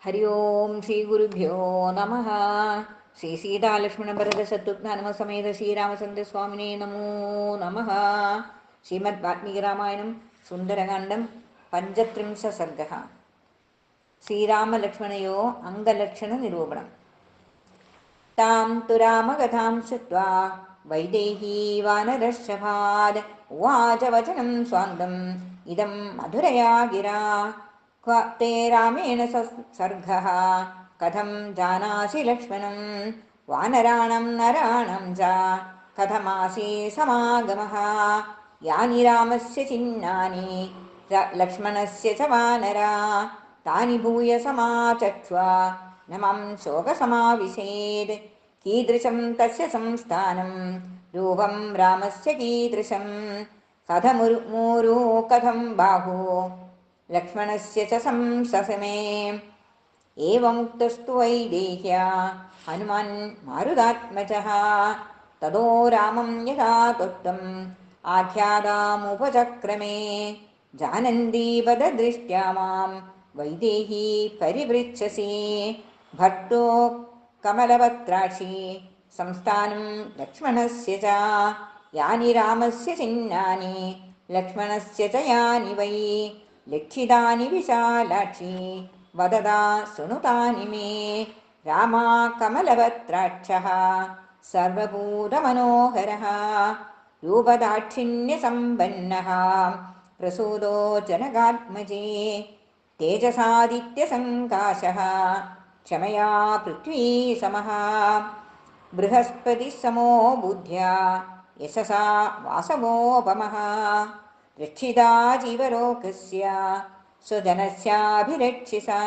हरि ओम श्री गुरुभ्यो नमः। श्री सीता लक्ष्मण भरत शत्रुघ्न हनुम समेत श्रीरामचंद्र स्वामिने नमो नमः। श्रीमद् वाल्मीकि रामायणं सुन्दरकाण्डं पञ्चत्रिंश सर्गः। श्रीरामलक्ष्मणयो अङ्गलक्षणनिरूपणम्। तां तु रामकथां श्रुत्वा वैदेही वानरर्षभाद् उवाच वचनं स्वान्तम् इदं मधुरया गिरा। क्व ते रामेण सर्गः कथं जानासि लक्ष्मणं वानराणां नराणां च कथमासि समागमः। यानि रामस्य चिह्नानि लक्ष्मणस्य च वानरा तानि भूय समाचक्ष्व न मां शोकसमाविशेत्। कीदृशं तस्य संस्थानं रूपं रामस्य कीदृशं कथमुर्मूरु कथं बाहु लक्ष्मणस्य च संससमे। एवमुक्तस्तु वैदेह्या हनुमान् मारुतात्मजः ततो रामं यथा तुष्टम् आख्यातामुपचक्रमे। जानन्ती पददृष्ट्या मां वैदेही परिपृच्छसि भट्टो कमलपत्राक्षी संस्थानं लक्ष्मणस्य च यानि रामस्य चिह्नानि लक्ष्मणस्य च यानि वै लिखितानि विशालाक्षी वददा शृणुतानि मे। रामा कमलपत्राक्षः सर्वभूतमनोहरः रूपदाक्षिण्यसम्पन्नः प्रसूदो जनकात्मजे। तेजसादित्यसङ्काशः क्षमया पृथ्वी समः बृहस्पतिसमो बुद्ध्या यशसा वासवोपमः। रक्षिता जीवलोकस्य स्वजनस्याभिरक्षिता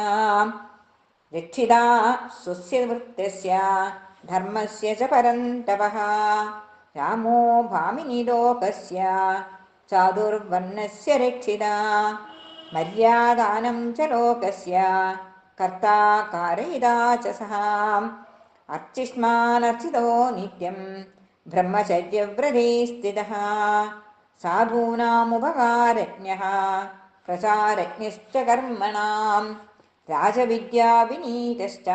रक्षिता स्वस्य वृत्तस्य धर्मस्य च परन्तपः। रामो भामिनीलोकस्य चातुर्वर्णस्य रक्षिता मर्यादानं च लोकस्य कर्ता कारयिता च सः। अर्चिष्मानर्चितो नित्यं ब्रह्मचर्यव्रते स्थितः साधूनामुपकारज्ञः प्रचारज्ञश्च कर्मणां राजविद्या विनीतश्च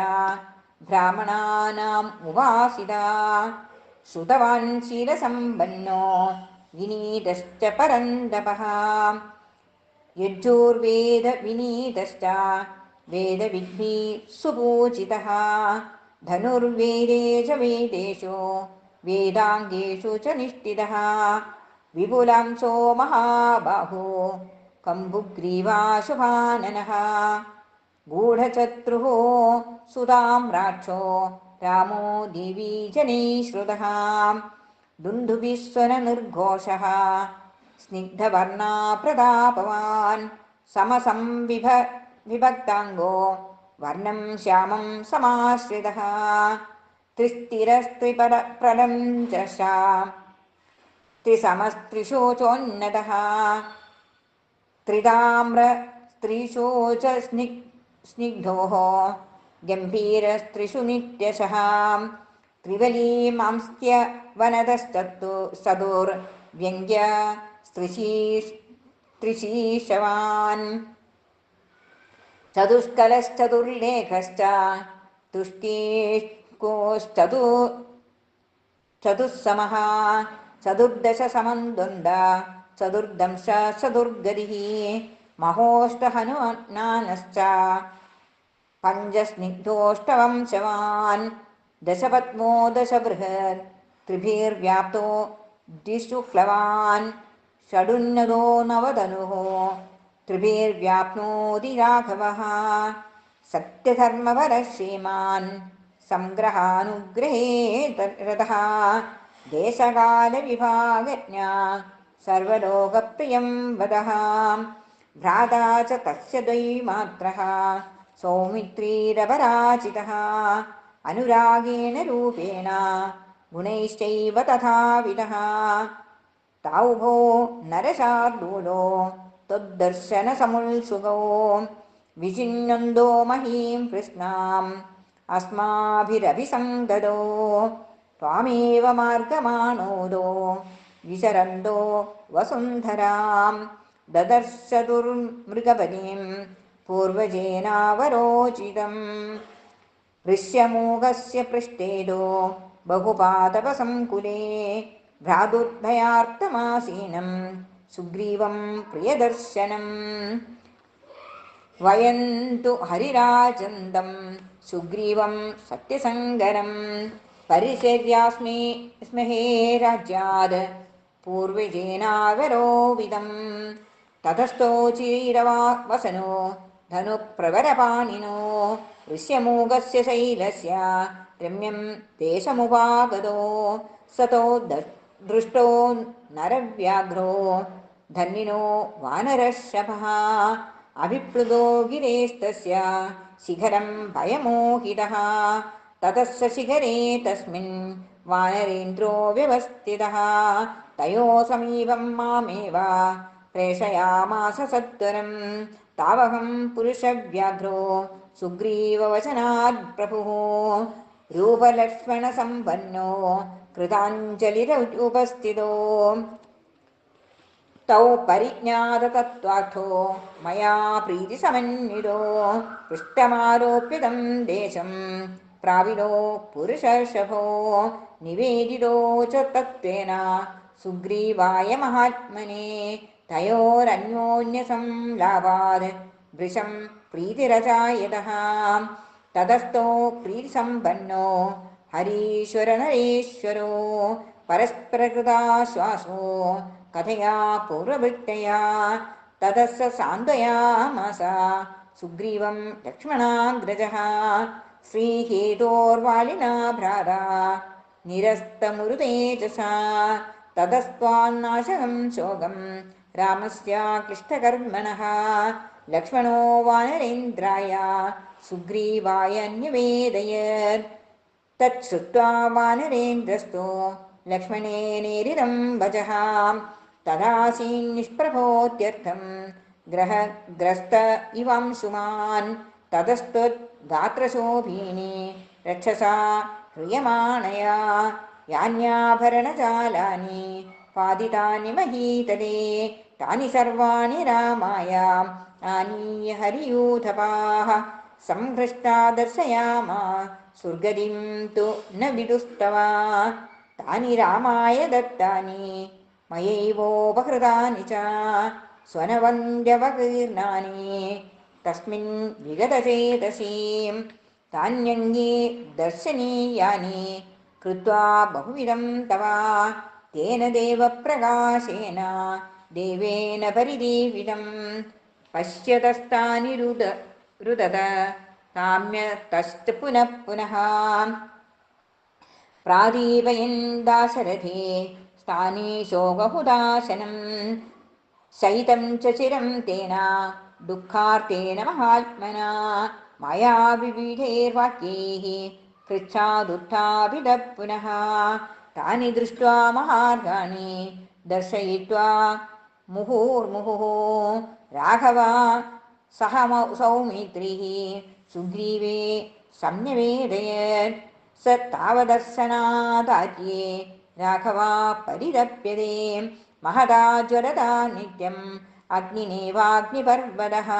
ब्राह्मणानाम् उपासिता श्रुतवान् शीलसम्पन्नो विनीतश्च परन्तपः। यजुर्वेदविनीतश्च वेदविद्भिः सुपूजितः धनुर्वेदे च वेदेषु वेदाङ्गेषु च निष्ठितः विपुलांशो महाबाहो कम्बुग्रीवाशुभाननः गूढचत्रुः सुताम्राक्षो रामो देवी जनैः दुन्दुभिस्वरनिर्घोषः स्निग्धवर्णा प्रतापवान् विभक्ताङ्गो वर्णं श्यामं समाश्रितः त्रिस्थिरस्त्रिप्रलञ्जसा त्रिसमस्त्रिशोचोन्नतः त्रिताम्रस्त्रिशोच स्निग्धोः गम्भीरस्त्रिषु नित्यशः त्रिवलीमांस्त्य वनतश्चतुर्व्यङ्ग्य स्त्रिशीर्षवान् चतुष्कलश्चतुर्लेखश्च तुष्टिकोश्चतुस्समः चतुर्दश समन्द्वन्द्व चतुर्दंश चतुर्गतिः महोष्टहनुमानश्च पञ्चस्निग्धोष्टवंशवान् दशपद्मो दशबृहत् त्रिभिर्व्याप्तो द्विशुक्लवान् षडुन्नतो नवधनुः त्रिभिर्व्याप्नोति राघवः सत्यधर्मवरः श्रीमान् संग्रहानुग्रहे रतः देशकालविभागज्ञा सर्वलोकप्रियं वदः भ्राता च तस्य द्वैमात्रः सौमित्रीरपराजितः अनुरागेण रूपेण गुणैश्चैव तथाविधः ताउभो नरशार्दूलो तद्दर्शनसमुत्सुकौ विचिन्वन्दो महीं कृष्णाम् अस्माभिरभिसङ्गदो त्वामेव मार्गमाणोदो विचरन्दो वसुन्धरां ददर्श दुर्मृगपदीं पूर्वजेनावरोचितम् ऋष्यमूगस्य पृष्ठेदो बहुपातपसङ्कुले भ्रातुर्भयार्तमासीनं सुग्रीवं प्रियदर्शनम् वयन्तु हरिराजन्दं सुग्रीवं सत्यसङ्गरं परिचर्यास्मि स्महे राज्याद् पूर्वजेनावरोविदं ततस्तोचिरवा वसनो धनुप्रवरपाणिनो ऋष्यमूगस्य शैलस्य रम्यं देशमुपागतो सतो दृष्टो नरव्याघ्रो धन्विनो वानरशपः अभिप्लुतो गिरेस्तस्य शिखरं भयमोहितः ततः स शिखरे तस्मिन् वानरेन्द्रो व्यवस्थितः तयोः समीपं मामेव प्रेषयामास सत्वरं तावहं पुरुषव्याघ्रो सुग्रीववचनात् प्रभुः रूपलक्ष्मणसम्पन्नो कृताञ्जलिरुपस्थितो तौ परिज्ञाततत्त्वार्थो मया प्रीतिसमन्वितो पृष्ठमारोप्यतं देशं प्राविदो पुरुषर्षभो निवेदितो च तत्त्वेन सुग्रीवाय महात्मने तयोरन्योन्यसंलाभाद् वृषं प्रीतिरजायतः ततस्थो प्रीतिसम्पन्नो हरीश्वरनरेश्वरो परस्परकृताश्वासो कथया पूर्ववृत्तया ततः स सान्त्वयामास सुग्रीवं लक्ष्मणाग्रजः श्रीहेतोर्वालिना भ्राता निरस्तमुरुतेजसा ततस्त्वान्नाशकं शोकं रामस्य क्लिष्टकर्मणः लक्ष्मणो वानरेन्द्राय सुग्रीवाय न्यवेदयत् तच्छ्रुत्वा वानरेन्द्रस्तो लक्ष्मणेनेरिदं वचः तदासीन्निष्प्रभोत्यर्थं ग्रस्त इवांशुमान् ततस्त्वद्गात्रशोभीनि रक्षसा ह्रियमाणया यान्याभरणजालानि पादितानि महीतले तानि सर्वाणि रामाय आनीय हरियूथपाः संहृष्टा दर्शयामा सुर्गतिं तु न विदुस्तवा तानि रामाय दत्तानि मयैवोपहृतानि च स्वनवन्द्यवकीर्णानि तस्मिन् विगतचेतसीं तान्यङ्गे दर्शनीयानि कृत्वा बहुविधं तव तेन देवप्रकाशेन देवेन परिदीवितं पश्यतस्तानि रुदत काम्यतश्च पुनः पुनः प्रादीपयन् दाशरथे स्थाने शोकहुदाशनं शयितं च चिरं तेन दुःखार्तेन महात्मना मया विविधैर्वाक्यैः पृच्छादुत्थाभिधः पुनः तानि दृष्ट्वा महार्गाणि दर्शयित्वा मुहुर्मुहुः राघव सह सौमित्रिः सुग्रीवे सम्यवेदयत् स तावदर्शनादार्ये राघवा परितप्यते महदा ज्वरदा नित्यम् अग्निनेवाग्निपर्वतः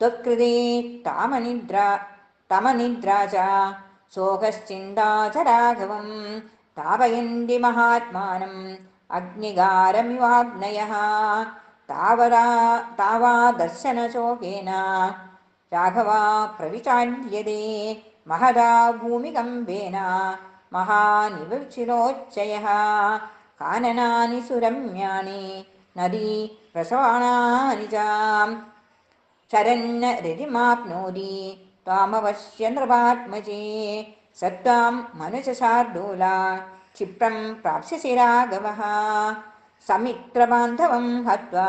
त्वत्कृते तमनिद्रा च शोकश्चिन्ता च राघवं तापयन्ति महात्मानम् अग्निगारमिवाग्नयः तावा दर्शनशोकेन राघवा प्रविचाल्यते महदा भूमिकम्पेन महानिवक्षिरोच्चयः काननानि सुरम्याणि नदी प्रसवाणानि च चरन्न रतिमाप्नोति त्वामवश्य नृपात्मजे सत्त्वां मनुजशार्दूला क्षिप्रं प्राप्स्यसि राघवः समित्रबान्धवं हत्वा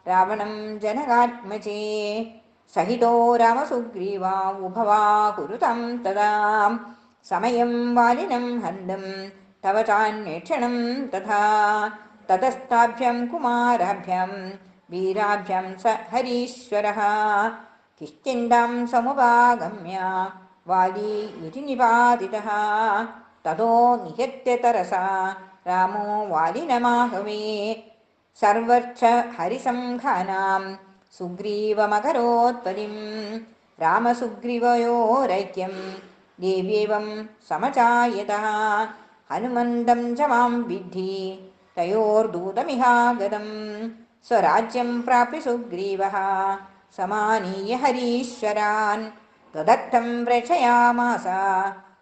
रावणं जनकात्मजे सहितो रामसुग्रीवा उभवा कुरुतं तदा समयं वालिनं हन्तुं तव चान्वेक्षणं तथा ततस्ताभ्यां कुमाराभ्यां वीराभ्यां स हरीश्वरः किष्किन्धां समुपागम्य वाली इति निपातितः ततो निहत्य तरसा रामो वालिनमाहवे सर्वच्छ हरिसंघानां സുഗ്രീവമകരോത്പതിം രാമസുഗ്രീവയോരൈക്യം ദേവ്യേവം സമചായതഃ ഹനുമന്തം ച മാം വിദ്ധി തയോർദൂതമിഹാഗതം സ്വരാജ്യം പ്രാപ്യ സുഗ്രീവഃ സമാനീയ ഹരീശ്വരാൻ തദർത്ഥം പ്രേക്ഷയാമാസ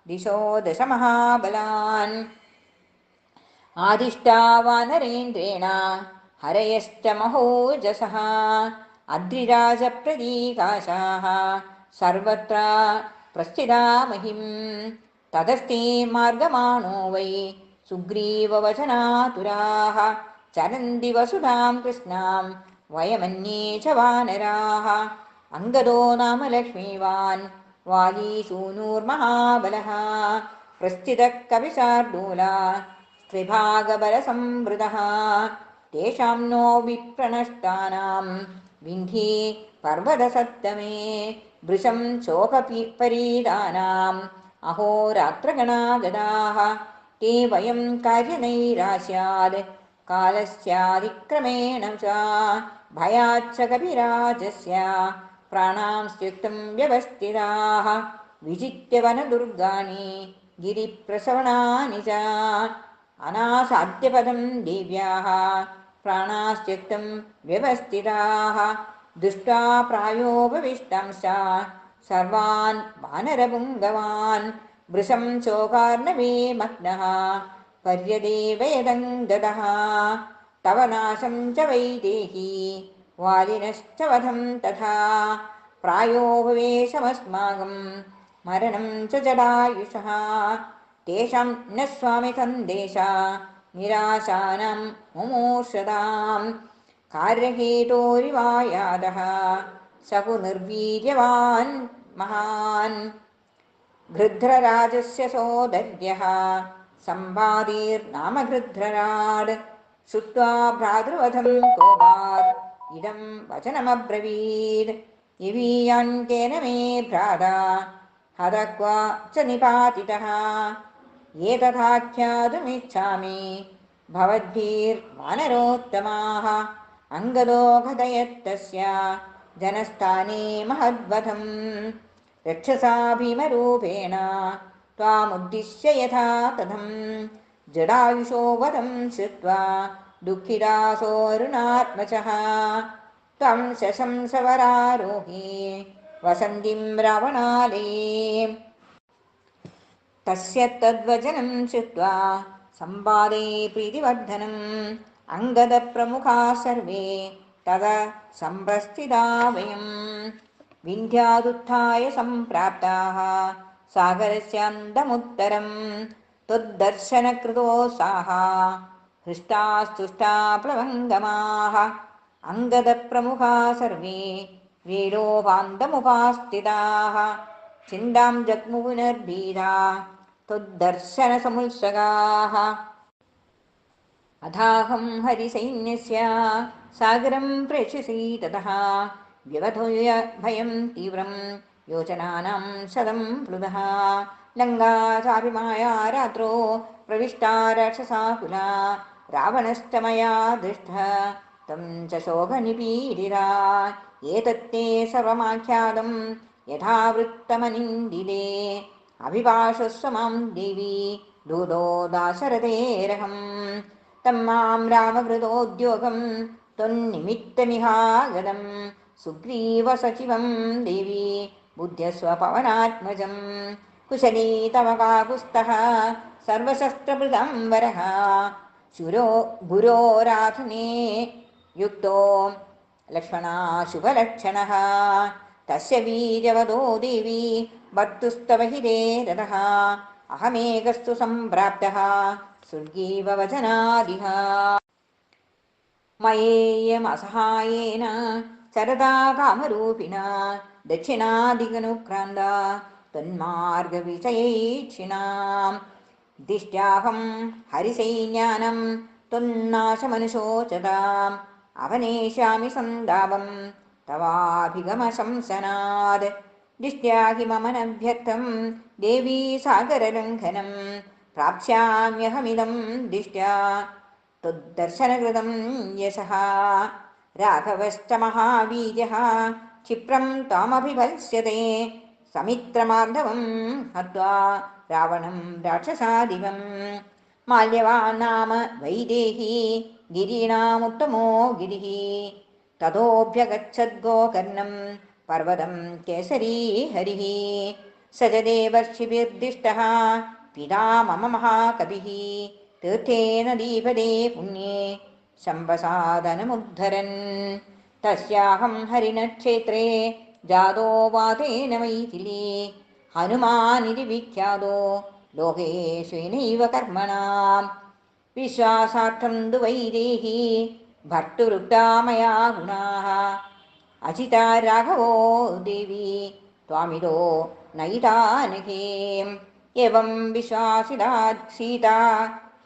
ദിശോ ദശമഹാബലാൻ ആദിഷ്ടാ വാനരേന്ദ്രേണ ഹരയശ്ച മഹോജസഃ അദ്രിരാജപ്രതീകാശാഃ സർവത്ര പ്രസ്ഥിതാ മഹിം തതസ്തേ മാർഗമാണോ വൈ സുഗ്രീവവചനാതുരാः ചരന്തി വസുധാം കൃഷ്ണാം വയമന്യേ ച വാനരാः അംഗദോ നാമ ലക്ഷ്മീവാൻ വാലീസൂനൂർമഹാബലഃ പ്രസ്ഥിതഃ കവിശാർദൂല സ്ത്രിഭാഗബലസംവൃതഃ തേഷാം നോ വിപ്രണഷ്ടാനാം വിന്ധി പർവതസത്തമേ വൃശം ശോകപരീതാനാം അഹോരാത്രഗണാഗതാഃ തേ വയം കാര്യനൈരാസ്യാദ് കാലസ്യാതിക്രമേണ ച ഭയാച്ഛ കപിരാജസ്യ പ്രാണാം സ്ത്യുക്തം വ്യവസ്ഥിതാഃ വിജിത്യ വനദുർഗാണി ഗിരിപ്രസവണാനി ച അനാസാദ്യപദം ദേവ്യാഃ പ്രാണാസ്ത്യക്തം വ്യവസ്ഥിതാഃ ദുഷ്ടാ പ്രായോപവിഷ്ടംശ്ച സർവാൻ വാനരപുംഗവാൻ വൃശം ശോകാർണവേ മഗ്നഃ പര്യദേവയദംഗതഃ തവ നാശം ച വൈദേഹി വാലിനശ്ച വധം തഥാ പ്രായോപവേശമസ്മാകം മരണം ച ജടായുഷഃ തേഷാം ന സ്വാമി സന്ദേശ നിരാശാനം മുമൂർഷതാം കാര്യഹേതോരിവായാതഃ സഹു നിർവീര്യവാൻ മഹാൻ ഗൃധ്രരാജസ്യ സോദര്യഃ സംവാദീർനാമ ഗൃധ്രരാട് ശ്രുത്വാ ഭ്രാതൃവധം കോപാത് ഇദം വചനമബ്രവീത് യവീയാൻ കേന മേ ഭ്രാതാ ഹതക്വാ ച നിപാതിതഃ ഏതഥാഖ്യാതുമിച്ഛാമി ഭവദ്ഭിർവാനരോത്തമാഃ അംഗദോ ഘതയത്തസ്യ ജനസ്ഥാനേ മഹദ്വധം രക്ഷസാ ഭീമരൂപേണ ത്വാമുദ്ദിശ്യ യഥാ തഥം ജടായുഷോ വധം ശ്രുത്വാ ദുഃഖിതാസോരുണാത്മജഃ ത്വം ശശംസവരാരോഹേ വസന്തിം രാവണാലയേ തസ്യ തദ്വചനം ശ്രുത്വാ സംവാദേ പ്രീതിവർദ്ധനം അംഗദപ്രമുഖാ സർവേ തത സംപ്രസ്ഥിതാ വയം വിന്ധ്യാദുത്ഥായ സംപ്രാപ്താഃ സാഗരസ്യാന്തമുത്തരം ത്വദ്ദർശനകൃതോത്സാഹ ഹൃഷ്ടാസ്തുഷ്ടാ പ്ലവംഗമാഃ അംഗദപ്രമുഖാ സർവേ വേദോപാന്തമുപാസ്ഥിതാഃ ചിന്താം ജഗ്മുപുനർഭീതാ ത്വദ്ദർശനസമുത്സകാഃ അഥാഹം ഹരിസൈന്യസ്യ സാഗരം പ്രേക്ഷ്യസി തതഃ വ്യവധൂയ ഭയം തീവ്രം യോജനാനാം ശതം പ്ലുതഃ ലങ്കാ ചാഭിമായാ രാത്രോ പ്രവിഷ്ടാ രാക്ഷസാകുലാ രാവണശ്ച മയാ ദൃഷ്ടഃ തം ച ശോകനിപീഡിതാ ഏതത്തെ സർവമാഖ്യാതം യഥാവൃത്തമനിന്ദിതേ അഭിഭാഷസ്വ മാം ദേവി ദൂതോ ദാശരഥേരഹം തം മാം രാമകൃതോദ്യോഗം ത്വന്നിമിത്തമിഹാഗതം സുഗ്രീവസചിവം ദേവി ബുദ്ധ്യസ്വ പവനാത്മജം കുശലീ തവ കാകുസ്ഥഃ സർവശസ്ത്രഭൃതം വരഃ ശൂരോ ഗുരോരാധുനേ യുക്തോ ലക്ഷ്മണാ ശുഭലക്ഷണഃ തസ്യ വീര്യവദോ ദേവി ഭർത്തുസ്തവ ഹിതേ രഥഃ അഹമേകസ്തു സംപ്രാപ്തഃ സ്വർഗീവ വചനാദിഹ മയേയമസഹായേന ചരതാ കാമരൂപിണ ദക്ഷിണാദിഗനുക്രാന്ത ത്വന്മാർഗവിഷയൈക്ഷിണാം ദിഷ്ട്യാഹം ഹരിസൈന്യാനം ത്വന്നാശമനുശോചതാം അവനേഷ്യാമി സന്താപം തവാഭിഗമശംസനാത് ദിഷ്ട്യാ ഹി മമ നഭ്യർത്ഥം ദേവീ സാഗരലംഘനം പ്രാപ്സ്യാമ്യഹമിദം ദിഷ്ട്യാ ത്വദ്ദർശനകൃതം യശഃ രാഘവശ്ച മഹാവീര്യഃ ക്ഷിപ്രം ത്വാമഭിഭത്സ്യത്തെ സമിത്രമാർദ്ദവം ഹത്വാ രാവണം രാക്ഷസാധിപം. മാല്യവാൻ നാമ വൈദേഹി ഗിരീണാമുത്തമോ ഗിരിഃ തതോऽഭ്യഗച്ഛദ്ഗോകർണം പർവ്വതം കേസരീ ഹരിഃ. स च देवर्षिभिर्दिष्टः पिता मम महाकविः तीर्थेन दीपदे पुण्ये शम्बसादनमुद्धरन्. तस्याहं हरिणक्षेत्रे जातो वातेन मैथिली हनुमानिति विख्यातो लोकेष्वेनैव कर्मणा. विश्वासार्थं तु वैदेही भर्तुरुक्ता मया गुणाः अचिता राघवो देवी त्वामितो नैतानघेम्. एवं विश्वासिता सीता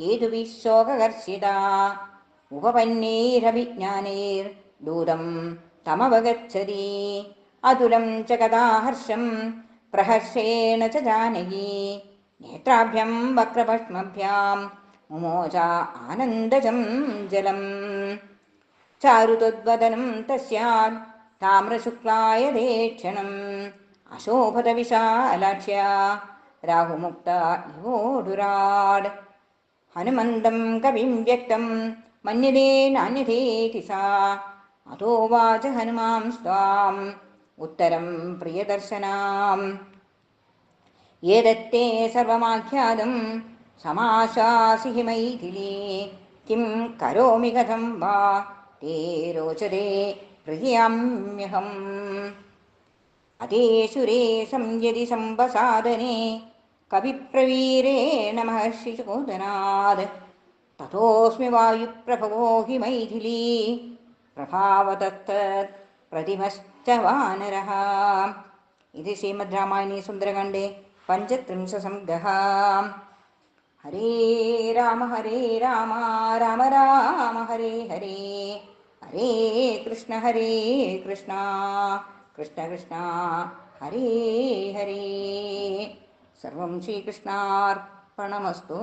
हेतुभिः शोककर्षिता उपपन्नैरभिज्ञानैर्दूतं तमवगच्छति. अतुलं च कथाहर्षं प्रहर्षेण च जानकी नेत्राभ्यां वक्रपद्मभ्यां मुमोच आनन्दजं जलम्. चारुतद्वदनं तस्यात् ताम्रशुक्लाय देक्षणम् अशोभत विशालाक्ष्या राहुमुक्ता इवोडुराड्. हनुमन्तं कविं व्यक्तं मन्यते नान्यथेति सा अतोवाच हनुमांस्त्वाम् उत्तरं प्रियदर्शनाम्. एतत्ते सर्वमाख्यातं समाशासि हि मैथिली किं करोमि कथं वा ते रोचते प्रियाम्यहम्. अतेषुरे संयदि सम्बसादने कविप्रवीरेण महर्षिचोदनात् ततोऽस्मि वायुप्रभवो हि मैथिली प्रभावतत्तत् प्रतिमश्च वानरः. इति श्रीमद् रामायणे सुन्दरकाण्डे पञ्चत्रिंशत्सर्गः. हरे राम राम राम हरे हरे हरे कृष्ण कृष्ण कृष्ण हरे हरे. सर्वं श्रीकृष्णार्पणमस्तु.